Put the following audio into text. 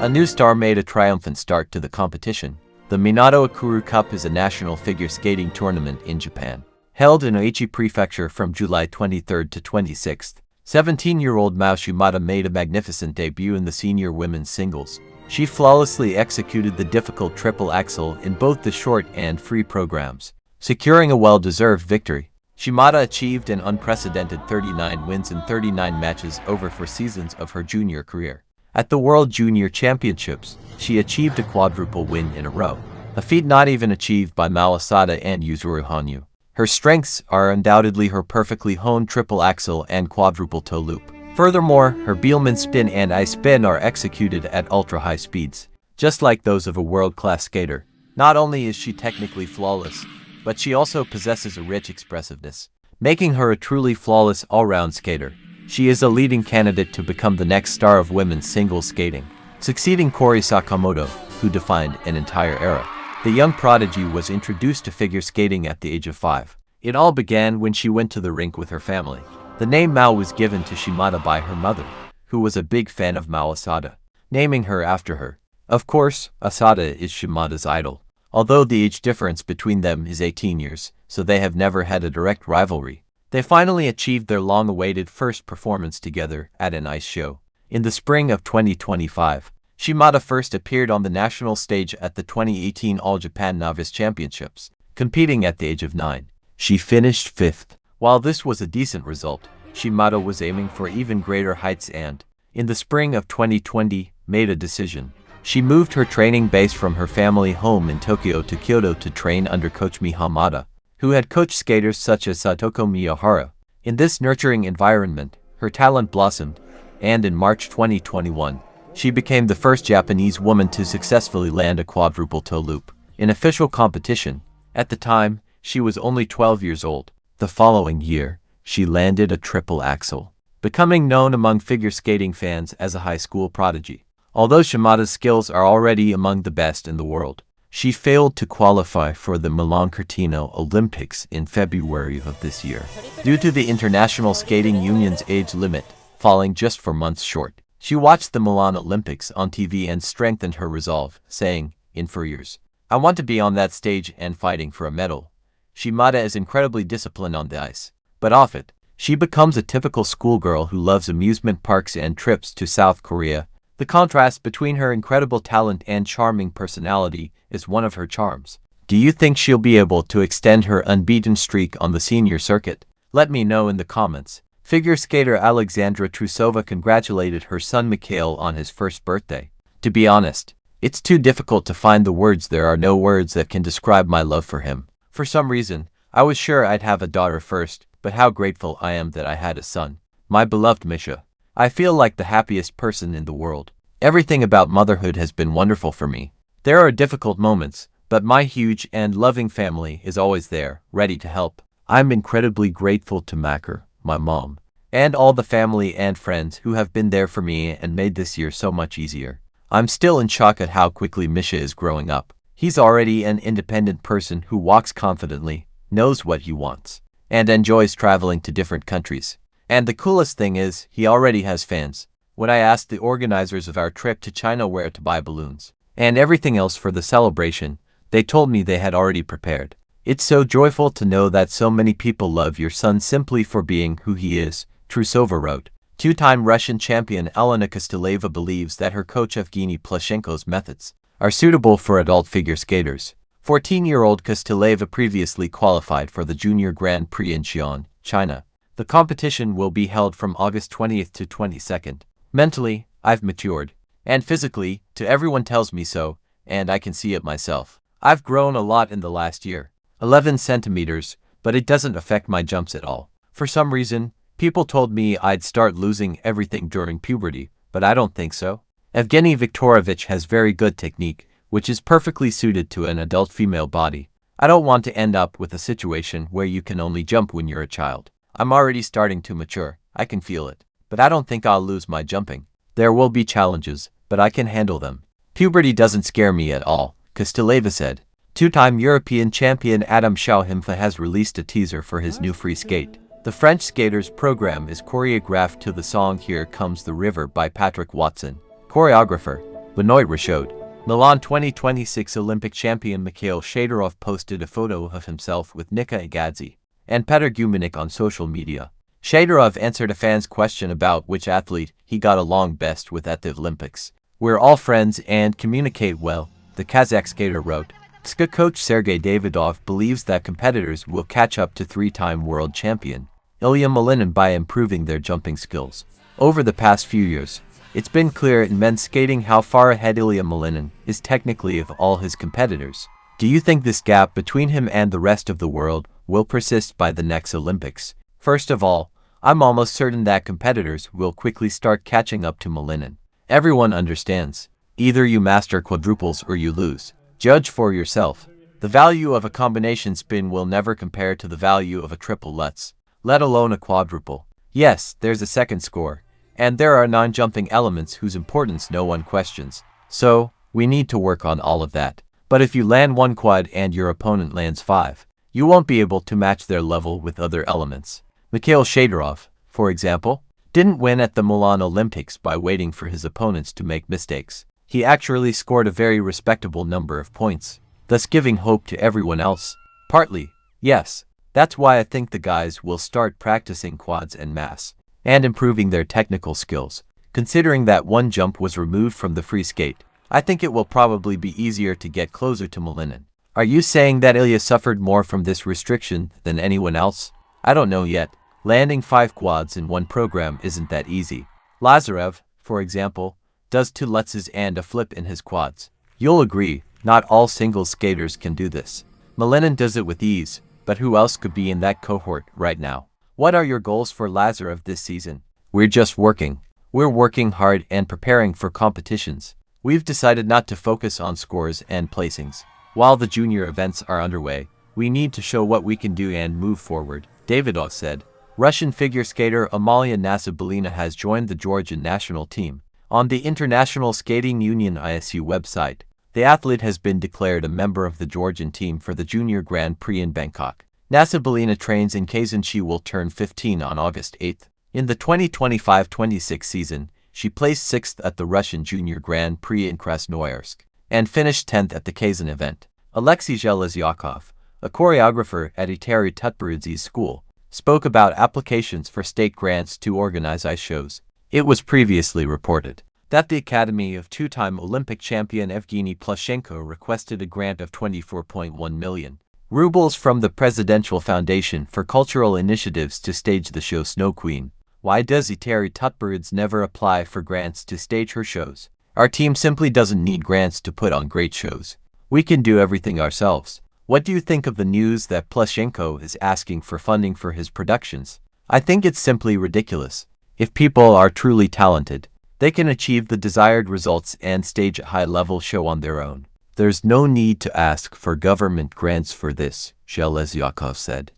A new star made a triumphant start to the competition. The Minato Akuru Cup is a national figure skating tournament in Japan. Held in Aichi Prefecture from July 23 to 26, 17-year-old Mao Shimada made a magnificent debut in the senior women's singles. She flawlessly executed the difficult triple axel in both the short and free programs, securing a well-deserved victory. Shimada achieved an unprecedented 39 wins in 39 matches over 4 seasons of her junior career. At the World Junior Championships, she achieved a quadruple win in a row, a feat not even achieved by Mao Asada and Yuzuru Hanyu. Her strengths are undoubtedly her perfectly honed triple axel and quadruple toe loop. Furthermore, her Biellmann spin and ice spin are executed at ultra-high speeds, just like those of a world-class skater. Not only is she technically flawless, but she also possesses a rich expressiveness, making her a truly flawless all-round skater. She is a leading candidate to become the next star of women's singles skating, succeeding Kori Sakamoto, who defined an entire era. The young prodigy was introduced to figure skating at the age of 5. It all began when she went to the rink with her family. The name Mao was given to Shimada by her mother, who was a big fan of Mao Asada, naming her after her. Of course, Asada is Shimada's idol, although the age difference between them is 18 years, so they have never had a direct rivalry. They finally achieved their long-awaited first performance together at an ice show. In the spring of 2025, Shimada first appeared on the national stage at the 2018 All-Japan Novice Championships, competing at the age of 9. She finished 5th. While this was a decent result, Shimada was aiming for even greater heights and, in the spring of 2020, made a decision. She moved her training base from her family home in Tokyo to Kyoto to train under coach Hamada, who had coached skaters such as Satoko Miyahara. In this nurturing environment, her talent blossomed, and in March 2021, she became the first Japanese woman to successfully land a quadruple toe loop in official competition. At the time, she was only 12 years old. The following year, she landed a triple axel, becoming known among figure skating fans as a high school prodigy. Although Shimada's skills are already among the best in the world, she failed to qualify for the Milan-Cortina Olympics in February of this year, due to the International Skating Union's age limit falling just 4 months short. She watched the Milan Olympics on TV and strengthened her resolve, saying, "In 4 years, I want to be on that stage and fighting for a medal." Shimada is incredibly disciplined on the ice, but off it, she becomes a typical schoolgirl who loves amusement parks and trips to South Korea. The contrast between her incredible talent and charming personality is one of her charms. Do you think she'll be able to extend her unbeaten streak on the senior circuit? Let me know in the comments. Figure skater Alexandra Trusova congratulated her son Mikhail on his first birthday. To be honest, it's too difficult to find the words. There are no words that can describe my love for him. For some reason, I was sure I'd have a daughter first, but how grateful I am that I had a son. My beloved Misha. I feel like the happiest person in the world. Everything about motherhood has been wonderful for me. There are difficult moments, but my huge and loving family is always there, ready to help. I'm incredibly grateful to Makar, my mom, and all the family and friends who have been there for me and made this year so much easier. I'm still in shock at how quickly Misha is growing up. He's already an independent person who walks confidently, knows what he wants, and enjoys traveling to different countries. And the coolest thing is, he already has fans. When I asked the organizers of our trip to China where to buy balloons and everything else for the celebration, they told me they had already prepared. It's so joyful to know that so many people love your son simply for being who he is, Trusova wrote. Two-time Russian champion Elena Kosteleva believes that her coach Evgeny Plushenko's methods are suitable for adult figure skaters. 14-year-old Kosteleva previously qualified for the Junior Grand Prix in Xi'an, China. The competition will be held from August 20th to 22nd. Mentally, I've matured, and physically, everyone tells me so, and I can see it myself. I've grown a lot in the last year, 11 centimeters, but it doesn't affect my jumps at all. For some reason, people told me I'd start losing everything during puberty, but I don't think so. Evgeny Viktorovich has very good technique, which is perfectly suited to an adult female body. I don't want to end up with a situation where you can only jump when you're a child. I'm already starting to mature, I can feel it. But I don't think I'll lose my jumping. There will be challenges, but I can handle them. Puberty doesn't scare me at all, Kosteleva said. Two-time European champion Adam Schauhimfa has released a teaser for his new free skate. The French skater's program is choreographed to the song Here Comes the River by Patrick Watson. Choreographer Benoit Richaud. Milan 2026 Olympic champion Mikhail Shadorov posted a photo of himself with Nika Igadze and Petr Gumenik on social media. Shadorov answered a fan's question about which athlete he got along best with at the Olympics. "We're all friends and communicate well," the Kazakh skater wrote. Ski coach Sergei Davidov believes that competitors will catch up to three-time world champion Ilia Malinin by improving their jumping skills. Over the past few years, it's been clear in men's skating how far ahead Ilia Malinin is technically of all his competitors. Do you think this gap between him and the rest of the world will persist by the next Olympics? First of all, I'm almost certain that competitors will quickly start catching up to Malinin. Everyone understands. Either you master quadruples or you lose. Judge for yourself. The value of a combination spin will never compare to the value of a triple lutz, let alone a quadruple. Yes, there's a second score, and there are non-jumping elements whose importance no one questions. So, we need to work on all of that. But if you land one quad and your opponent lands 5, you won't be able to match their level with other elements. Mikhail Shadorov, for example, didn't win at the Milan Olympics by waiting for his opponents to make mistakes. He actually scored a very respectable number of points, thus giving hope to everyone else. Partly, yes, that's why I think the guys will start practicing quads en masse and improving their technical skills. Considering that one jump was removed from the free skate, I think it will probably be easier to get closer to Malinin. Are you saying that Ilia suffered more from this restriction than anyone else? I don't know yet. Landing 5 quads in one program isn't that easy. Lazarev, for example, does 2 lutzes and a flip in his quads. You'll agree, not all single skaters can do this. Malinin does it with ease, but who else could be in that cohort right now? What are your goals for Lazarev this season? We're just working. We're working hard and preparing for competitions. We've decided not to focus on scores and placings. While the junior events are underway, we need to show what we can do and move forward, Davidov said. Russian figure skater Amalia Nasybullina has joined the Georgian national team. On the International Skating Union ISU website, the athlete has been declared a member of the Georgian team for the Junior Grand Prix in Bangkok. Nasybullina trains in Kazan. She will turn 15 on August 8th. In the 2025-26 season, she placed 6th at the Russian Junior Grand Prix in Krasnoyarsk and finished 10th at the Kazan event. Alexei Zhelezyakov, a choreographer at Ilia Tutberidze's school, spoke about applications for state grants to organize ice shows. It was previously reported that the Academy of two-time Olympic champion Evgeny Plushenko requested a grant of 24.1 million rubles from the Presidential Foundation for Cultural Initiatives to stage the show Snow Queen. Why does Ilia Tutberidze never apply for grants to stage her shows? Our team simply doesn't need grants to put on great shows. We can do everything ourselves. What do you think of the news that Plushenko is asking for funding for his productions? I think it's simply ridiculous. If people are truly talented, they can achieve the desired results and stage a high-level show on their own. There's no need to ask for government grants for this, Zhelezyakov said.